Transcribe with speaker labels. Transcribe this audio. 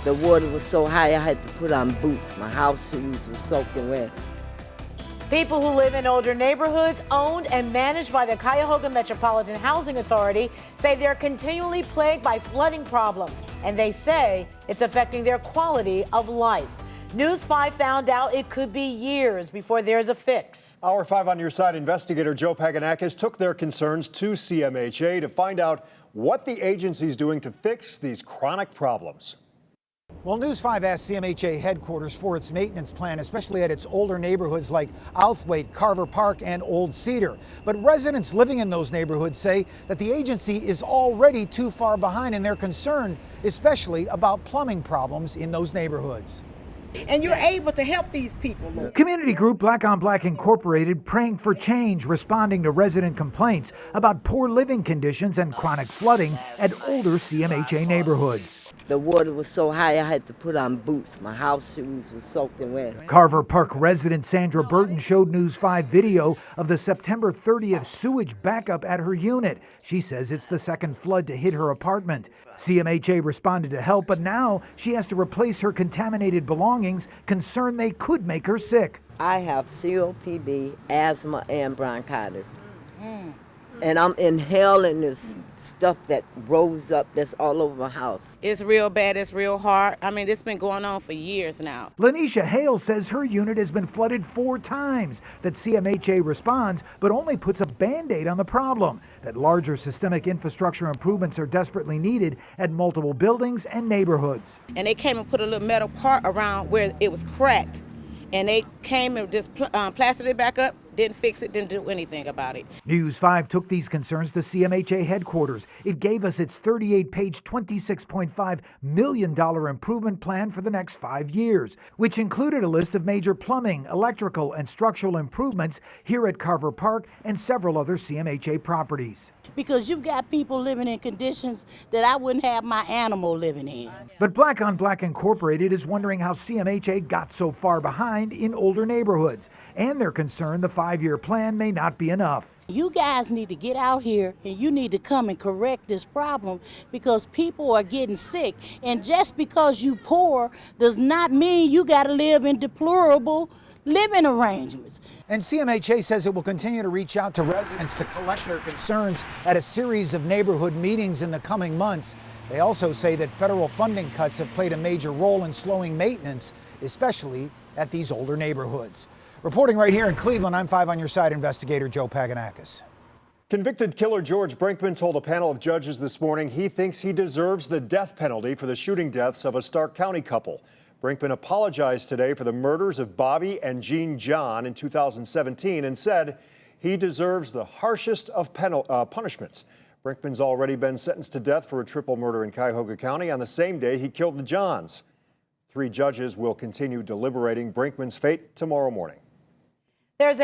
Speaker 1: The water was so high I had to put on boots. My house shoes were soaking wet.
Speaker 2: People who live in older neighborhoods owned and managed by the Cuyahoga Metropolitan Housing Authority say they're continually plagued by flooding problems, and they say it's affecting their quality of life. News 5 found out it could be years before there's a fix.
Speaker 3: Our 5 on Your Side investigator Joe Paganakis took their concerns to CMHA to find out what the agency's doing to fix these chronic problems.
Speaker 4: Well, News 5 asked CMHA headquarters for its maintenance plan, especially at its older neighborhoods like Outhwaite, Carver Park, and Old Cedar. But residents living in those neighborhoods say that the agency is already too far behind, and they're concerned, especially about plumbing problems in those neighborhoods.
Speaker 5: And you're able to help these people.
Speaker 4: Community group Black on Black Incorporated praying for change, responding to resident complaints about poor living conditions and chronic flooding at older CMHA neighborhoods.
Speaker 1: The water was so high I had to put on boots. My house shoes were soaking wet.
Speaker 4: Carver Park resident Sandra Burton showed News 5 video of the September 30th sewage backup at her unit. She says it's the second flood to hit her apartment. CMHA responded to help, but now she has to replace her contaminated belongings, concerned they could make her sick.
Speaker 1: I have COPD, asthma, and bronchitis. And I'm inhaling this stuff that rose up that's all over my house.
Speaker 5: It's real bad. It's real hard. I mean, it's been going on for years now.
Speaker 4: Lanisha Hale says her unit has been flooded 4 times, that CMHA responds but only puts a Band-Aid on the problem, that larger systemic infrastructure improvements are desperately needed at multiple buildings and neighborhoods.
Speaker 5: And they came and put a little metal part around where it was cracked. And they came and just plastered it back up, didn't fix it, didn't do anything about it.
Speaker 4: News 5 took these concerns to CMHA headquarters. It gave us its 38-page, $26.5 million improvement plan for the next 5 years, which included a list of major plumbing, electrical, and structural improvements here at Carver Park and several other CMHA properties.
Speaker 6: Because you've got people living in conditions that I wouldn't have my animal living in.
Speaker 4: But Black on Black Incorporated is wondering how CMHA got so far behind in older neighborhoods, and they're concerned the 5-year plan may not be enough.
Speaker 6: You guys need to get out here and you need to come and correct this problem, because people are getting sick. And just because you poor does not mean you got to live in deplorable living arrangements.
Speaker 4: And CMHA says it will continue to reach out to residents to collect their concerns at a series of neighborhood meetings in the coming months. They also say that federal funding cuts have played a major role in slowing maintenance, especially at these older neighborhoods. Reporting right here in Cleveland, I'm 5 on Your Side investigator Joe Paganakis.
Speaker 3: Convicted killer George Brinkman told a panel of judges this morning he thinks he deserves the death penalty for the shooting deaths of a Stark County couple. Brinkman apologized today for the murders of Bobby and Jean John in 2017 and said he deserves the harshest of punishments. Brinkman's already been sentenced to death for a triple murder in Cuyahoga County on the same day he killed the Johns. 3 judges will continue deliberating Brinkman's fate tomorrow morning.
Speaker 2: There's